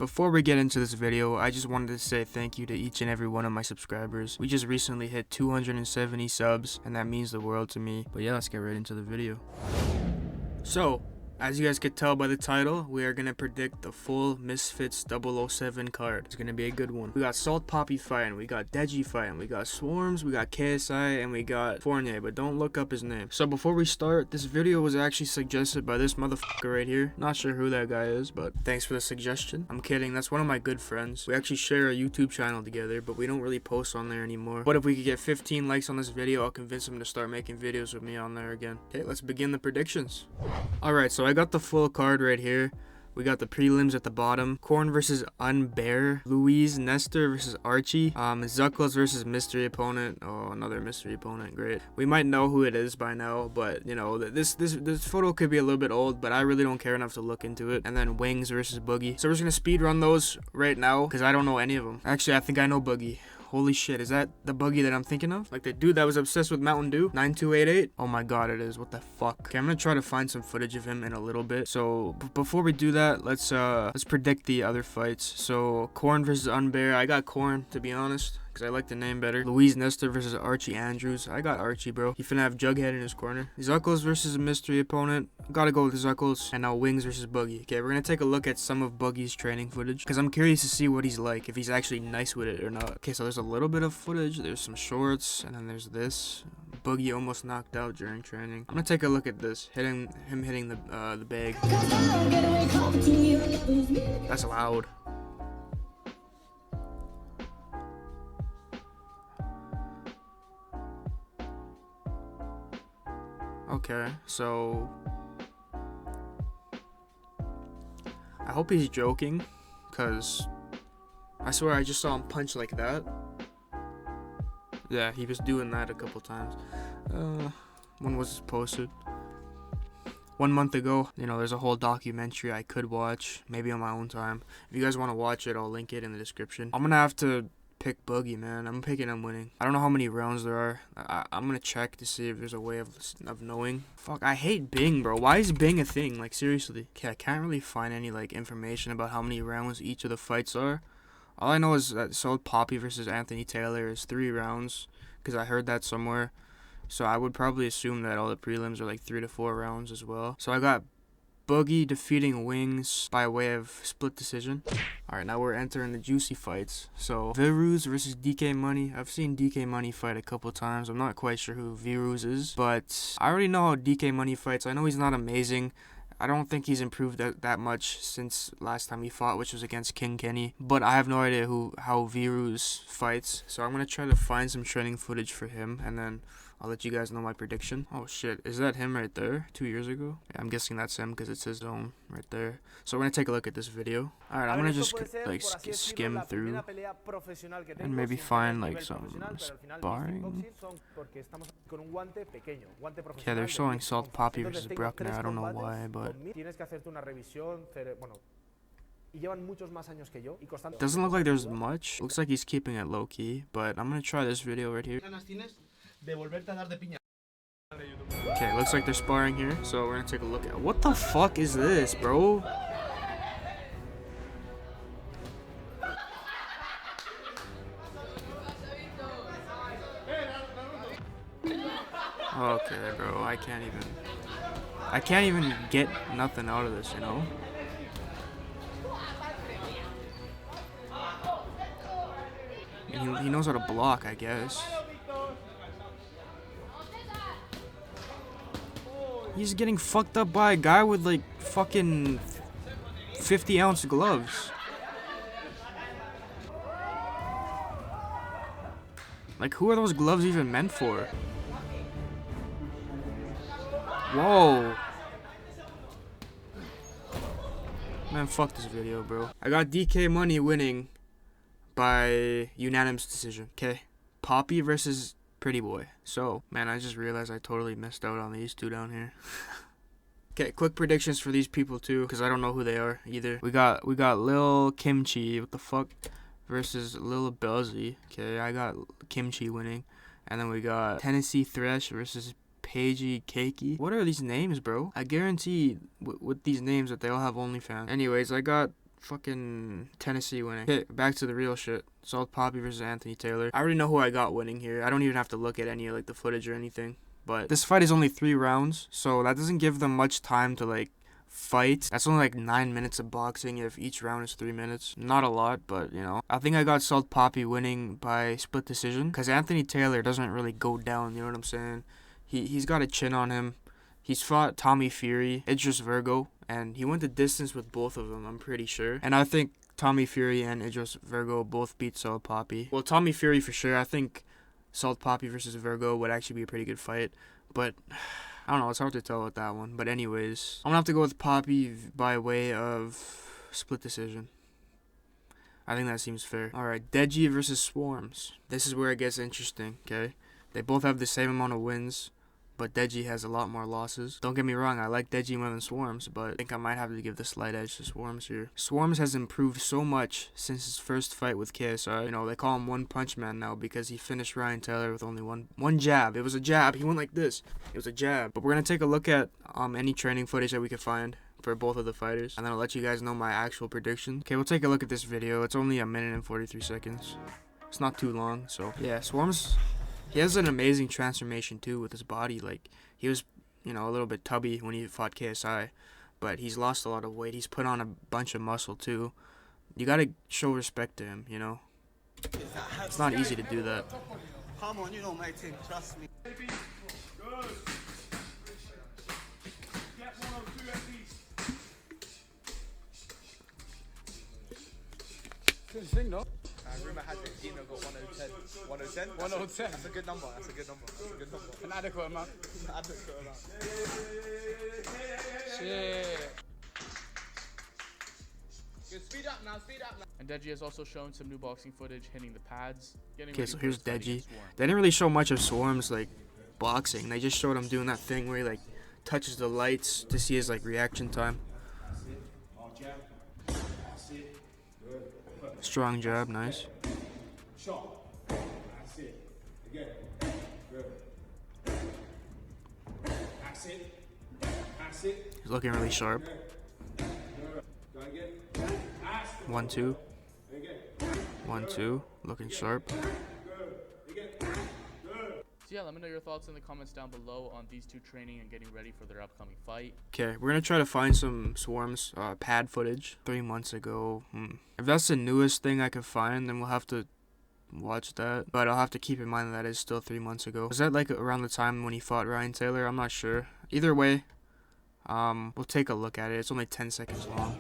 Before we get into this video, I just wanted to say thank you to each and every one of my subscribers. We just recently hit 270 subs, and that means the world to me. But yeah, let's get right into the video. So, as you guys could tell by the title, we are going to predict the full Misfits 007 card. It's going to be a good one. We got Salt Poppy fighting, we got Deji fighting, we got Swarms, we got KSI, and we got Fournier, but don't look up his name. So before we start, this video was actually suggested by this motherfucker right here. Not sure who that guy is, but thanks for the suggestion. I'm kidding, that's one of my good friends. We actually share a YouTube channel together, but we don't really post on there anymore. But if we could get 15 likes on this video, I'll convince him to start making videos with me on there again. Okay, let's begin the predictions. Alright, so I got the full card right here. We got the prelims at the bottom. Korn versus Unbear. Louise Nestor versus Archie. Zuckles versus mystery opponent. Oh, another mystery opponent. Great. We might know who it is by now, but you know, this photo could be a little bit old, but I really don't care enough to look into it. And then Wings versus Boogie. So we're just gonna speed run those right now because I don't know any of them. Actually, I think I know Boogie. Holy shit, is that the Boogie that I'm thinking of? Like the dude that was obsessed with Mountain Dew? 9288? Oh my god, it is. What the fuck? Okay, I'm gonna try to find some footage of him in a little bit. So, before we do that, let's predict the other fights. So, Korn versus Unbear. I got Korn, to be honest, because I like the name better. Louise Nestor versus Archie Andrews. I got Archie, bro. He finna have Jughead in his corner. Zuckles versus a mystery opponent. Gotta go with Zuckles. And now Wings versus Boogie. Okay, we're gonna take a look at some of Boogie's training footage, because I'm curious to see what he's like, if he's actually nice with it or not. Okay, so there's a little bit of footage. There's some shorts, and then there's this. Boogie almost knocked out during training. I'm gonna take a look at this. Him hitting the bag. That's loud. Okay, so I hope he's joking, because I swear I just saw him punch like that. Yeah, he was doing that a couple times. When was this posted? 1 month ago. You know, there's a whole documentary I could watch, maybe on my own time. If you guys want to watch it, I'll link it in the description. I'm gonna have to pick Boogie, man. I'm picking him winning. I don't know how many rounds there are. I'm gonna check to see if there's a way of knowing. Fuck, I hate Bing, bro. Why is Bing a thing? Like, seriously. Okay, I can't really find any, like, information about how many rounds each of the fights are. All I know is that Salt Poppy versus Anthony Taylor is 3 rounds, because I heard that somewhere. So I would probably assume that all the prelims are like 3 to 4 rounds as well. So I got Boogie defeating Wings by way of split decision. Alright, now we're entering the juicy fights. So, Virus versus DK Money. I've seen DK Money fight a couple times. I'm not quite sure who Virus is, but I already know how DK Money fights. I know he's not amazing. I don't think he's improved that much since last time he fought, which was against King Kenny. But I have no idea how Virus fights. So I'm going to try to find some training footage for him, and then I'll let you guys know my prediction. Oh shit, is that him right there? 2 years ago? Yeah, I'm guessing that's him because it says zone right there. So we're gonna take a look at this video. Alright, I'm gonna just like skim through and maybe find like some sparring. Yeah, they're showing Salt Poppy versus Bruckner. I don't know why, but doesn't look like there's much. Looks like he's keeping it low key, but I'm gonna try this video right here. Okay, looks like they're sparring here, so we're gonna take a look at. What the fuck is this, bro? Okay, bro, I can't even get nothing out of this, you know? He knows how to block, I guess. He's getting fucked up by a guy with like fucking 50-ounce gloves. Like, who are those gloves even meant for? Whoa. Man, fuck this video, bro. I got DK Money winning by unanimous decision. Okay. Poppy versus Pretty Boy. So, man, I just realized I totally missed out on these two down here. Okay, quick predictions for these people too, because I don't know who they are either. We got Lil Kimchi, what the fuck, versus Lil Belzy. Okay, I got Kimchi winning. And then we got Tennessee Thresh versus Pagey Cakey. What are these names, bro? I guarantee with these names that they all have OnlyFans. Anyways, I got fucking Tennessee winning. Okay, back to the real shit. Salt Poppy versus Anthony Taylor. I already know who I got winning here. I don't even have to look at any of like the footage or anything. But this fight is only 3 rounds, so that doesn't give them much time to like fight. That's only like 9 minutes of boxing if each round is 3 minutes. Not a lot, but you know. I think I got Salt Poppy winning by split decision because Anthony Taylor doesn't really go down, you know what I'm saying? He's got a chin on him. He's fought Tommy Fury, Idris Virgo, and he went the distance with both of them, I'm pretty sure. And I think Tommy Fury and Idris Virgo both beat Salt Poppy. Well, Tommy Fury for sure. I think Salt Poppy versus Virgo would actually be a pretty good fight, but I don't know, it's hard to tell with that one. But anyways, I'm gonna have to go with Poppy by way of split decision. I think that seems fair. Alright, Deji versus Swarms. This is where it gets interesting, okay? They both have the same amount of wins, but Deji has a lot more losses. Don't get me wrong, I like Deji more than Swarms, but I think I might have to give the slight edge to Swarms here. Swarms has improved so much since his first fight with KSI. You know, they call him One Punch Man now because he finished Ryan Taylor with only one jab. It was a jab. He went like this. It was a jab. But we're going to take a look at any training footage that we could find for both of the fighters, and then I'll let you guys know my actual prediction. Okay, we'll take a look at this video. It's only 1 minute and 43 seconds. It's not too long, so yeah, Swarms, he has an amazing transformation too with his body. Like, he was, you know, a little bit tubby when he fought KSI, but he's lost a lot of weight. He's put on a bunch of muscle too. You gotta show respect to him, you know. It's not easy to do that. Come on, you know my team, trust me. Good. Get 102 at least. Good thing, no? Rumor has it Dino got 110. 110? 110. That's a good number. That's a good number. That's a good number. An adequate amount. An adequate amount. Shit. Good, speed up now, speed up now. And Deji has also shown some new boxing footage hitting the pads. Okay, so here's Deji. They didn't really show much of Swarms like boxing. They just showed him doing that thing where he like touches the lights to see his like reaction time. Strong jab, nice. That's it. Again. Good. That's it. That's it. He's looking really sharp. 1-2. 1-2. Looking sharp. So yeah, let me know your thoughts in the comments down below on these two training and getting ready for their upcoming fight. Okay, we're gonna try to find some Swarms pad footage 3 months ago. If that's the newest thing I could find, then we'll have to watch that. But I'll have to keep in mind that is still 3 months ago. Was that like around the time when he fought Ryan Taylor? I'm not sure. Either way, we'll take a look at it. It's only 10 seconds long.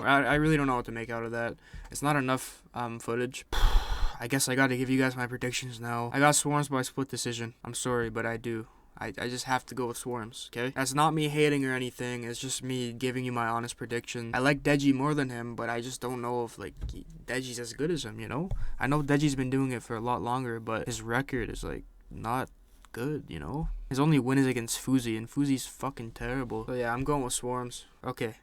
I really don't know what to make out of that. It's not enough footage. I guess I gotta give you guys my predictions now. I got Swarms by split decision. I'm sorry, but I do. I just have to go with Swarms, okay? That's not me hating or anything. It's just me giving you my honest prediction. I like Deji more than him, but I just don't know if like Deji's as good as him, you know? I know Deji's been doing it for a lot longer, but his record is like not good, you know? His only win is against Fuzi, and Fuzi's fucking terrible. So yeah, I'm going with Swarms. Okay.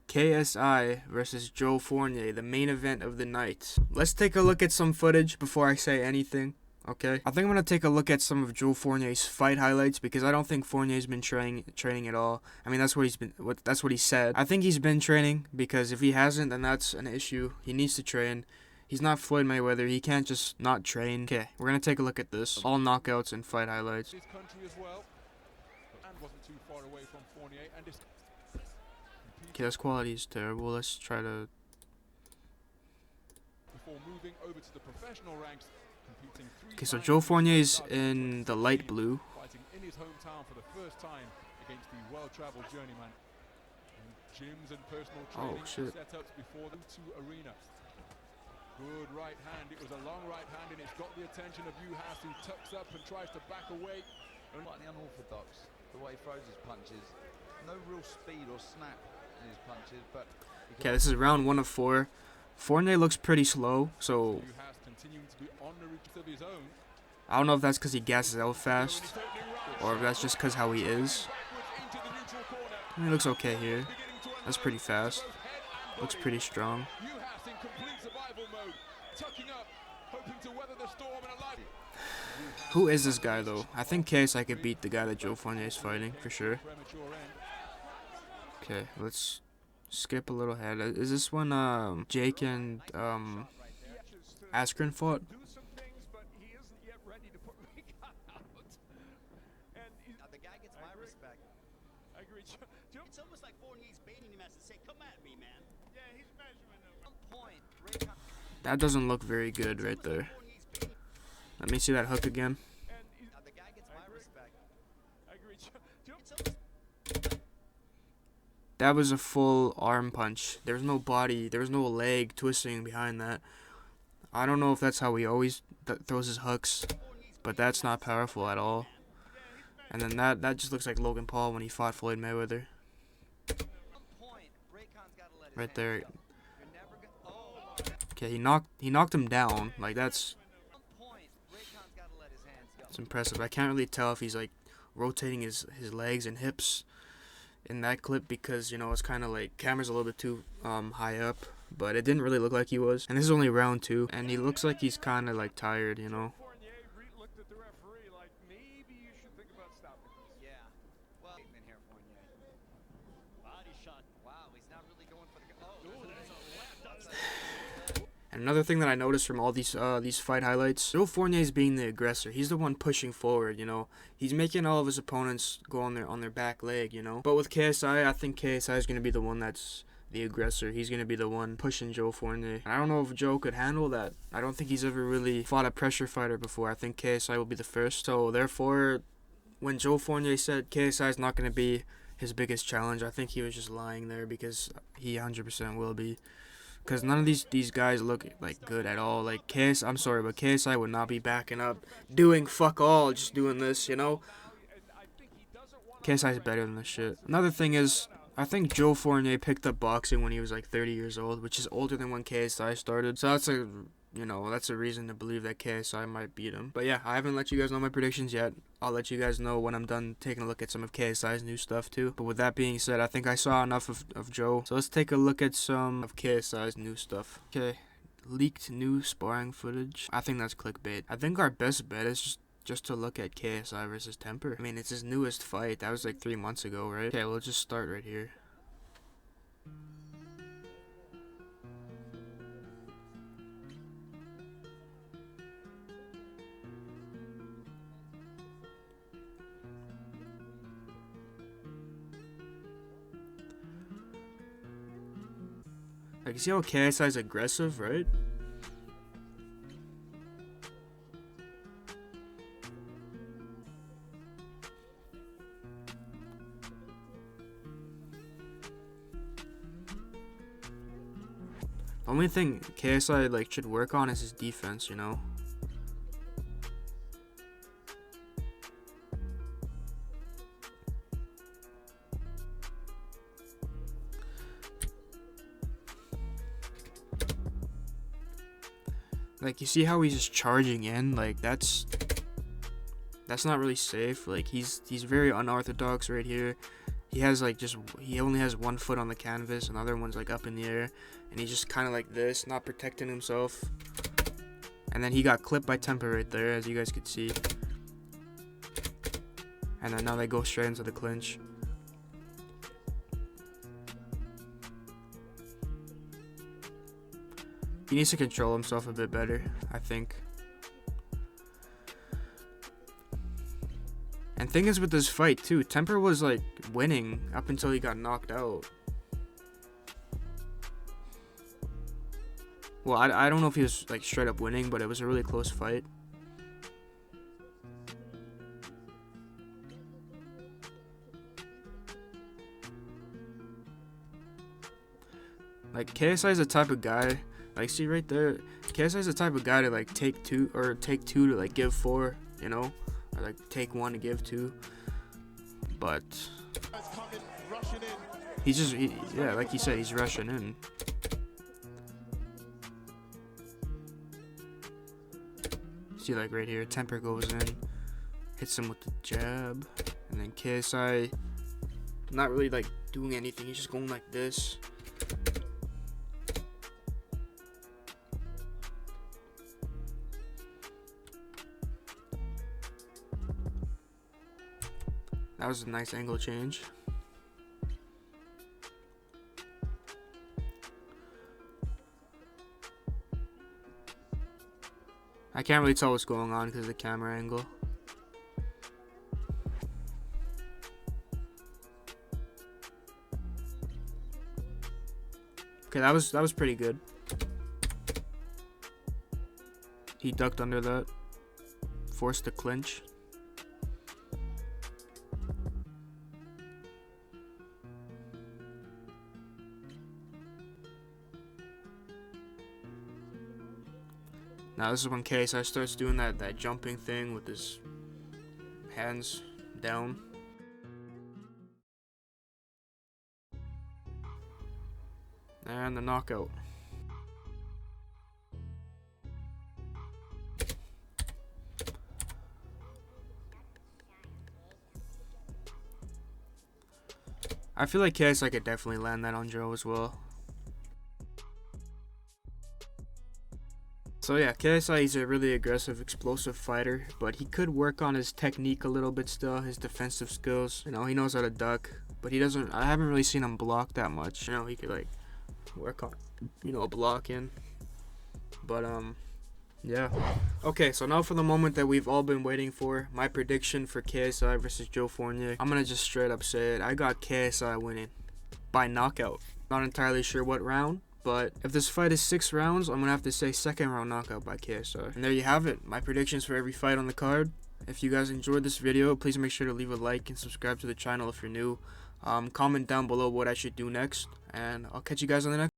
KSI versus Joe Fournier, the main event of the night. Let's take a look at some footage before I say anything, okay? I think I'm gonna take a look at some of Joe Fournier's fight highlights because I don't think Fournier's been training at all. I mean, that's what he said. I think he's been training because if he hasn't, then that's an issue. He needs to train. He's not Floyd Mayweather. He can't just not train. Okay, we're gonna take a look at this. All knockouts and fight highlights. His country as well, and wasn't too far away from Fournier. And okay, this quality is terrible. Let's try to. Before moving over to the professional ranks, okay, so Joe Fournier's in the light blue. Fighting in his hometown for the first time against the well-traveled journeyman. And gyms and personal training setups before the arena. Good right hand. It was a long right hand, and it's got the attention of Uhas, who tucks up and tries to back away. Slightly unorthodox, the way he throws his punches. No real speed or snap in his punches, but okay, this is round 1 of 4. Fournier looks pretty slow, so I don't know if that's because he gasses out fast or if that's just because how he is. He looks okay here. That's pretty fast. Looks pretty strong. mode, tucking up, hoping to weather the storm and alive. Who is this guy though? I think KSI could beat the guy that Joe Fournier is fighting for sure. Okay, let's skip a little ahead. Is this one Jake and Askren fought? The guy gets my respect. I agree. It's almost like Fournier's baiting him as to say, "Come at me, man." Yeah, he's measuring him. At one point, That doesn't look very good right there. Let me see that hook again. the guy gets my respect. I agree. That was a full arm punch. There was no body. There was no leg twisting behind that. I don't know if that's how he always throws his hooks, but that's not powerful at all. And then that just looks like Logan Paul when he fought Floyd Mayweather. Right there. Okay, he knocked him down. Like that's impressive. I can't really tell if he's like rotating his legs and hips in that clip because, you know, it's kind of like camera's a little bit too high up, but it didn't really look like he was. And this is only round 2, and he looks like he's kind of like tired, you know. Looked at the referee like maybe you should think about stopping this. Yeah. Well, in here, Fournier. Body shot. Wow, he's not really going for the. Oh, there's a left. And another thing that I noticed from all these fight highlights, Joe Fournier is being the aggressor. He's the one pushing forward, you know. He's making all of his opponents go on their back leg, you know. But with KSI, I think KSI is going to be the one that's the aggressor. He's going to be the one pushing Joe Fournier. And I don't know if Joe could handle that. I don't think he's ever really fought a pressure fighter before. I think KSI will be the first. So therefore, when Joe Fournier said KSI is not going to be his biggest challenge, I think he was just lying there because he 100% will be. Because none of these guys look like good at all. Like KSI would not be backing up, doing fuck all, just doing this, you know. KSI is better than this shit. Another thing is, I think Joe Fournier picked up boxing when he was like 30 years old, which is older than when KSI started. So that's a reason to believe that KSI might beat him. But yeah, I haven't let you guys know my predictions yet. I'll let you guys know when I'm done taking a look at some of KSI's new stuff too. But with that being said, I think I saw enough of Joe. So let's take a look at some of KSI's new stuff. Okay, leaked new sparring footage. I think that's clickbait. I think our best bet is just to look at KSI versus Temper. I mean, it's his newest fight. That was like 3 months ago, right? Okay, we'll just start right here. Like, you see how KSI is aggressive, right? The only thing KSI like should work on is his defense, you know. Like, you see how he's just charging in? Like, that's not really safe. Like, he's very unorthodox right here. He has like he only has one foot on the canvas, and the other one's like up in the air, and he's just kind of like this, not protecting himself. And then he got clipped by Temper right there, as you guys could see. And then now they go straight into the clinch. He needs to control himself a bit better, I think. And thing is with this fight too, Temper was like winning up until he got knocked out. Well, I don't know if he was like straight up winning, but it was a really close fight. Like, KSI is the type of guy, like, see right there, KSI is the type of guy to like take two to like give 4, you know, or like take 1 to give 2. But he's just, yeah, like you said, he's rushing in. See, like right here, Temper goes in, hits him with the jab, and then KSI not really like doing anything. He's just going like this. That was a nice angle change. I can't really tell what's going on because of the camera angle. Okay, that was pretty good. He ducked under that. Forced the clinch. Now this is when KSI starts doing that jumping thing with his hands down. And the knockout. I feel like KSI could definitely land that on Joe as well. So yeah, KSI is a really aggressive, explosive fighter, but he could work on his technique a little bit still, his defensive skills. You know, he knows how to duck, but he doesn't, I haven't really seen him block that much. You know, he could like work on, you know, blocking. But yeah. Okay, so now for the moment that we've all been waiting for, my prediction for KSI versus Joe Fournier. I'm gonna just straight up say it. I got KSI winning by knockout. Not entirely sure what round, but if this fight is 6 rounds, I'm gonna have to say second round knockout by KSI. And there you have it, my predictions for every fight on the card. If you guys enjoyed this video, please make sure to leave a like and subscribe to the channel if you're new. Comment down below what I should do next, and I'll catch you guys on the next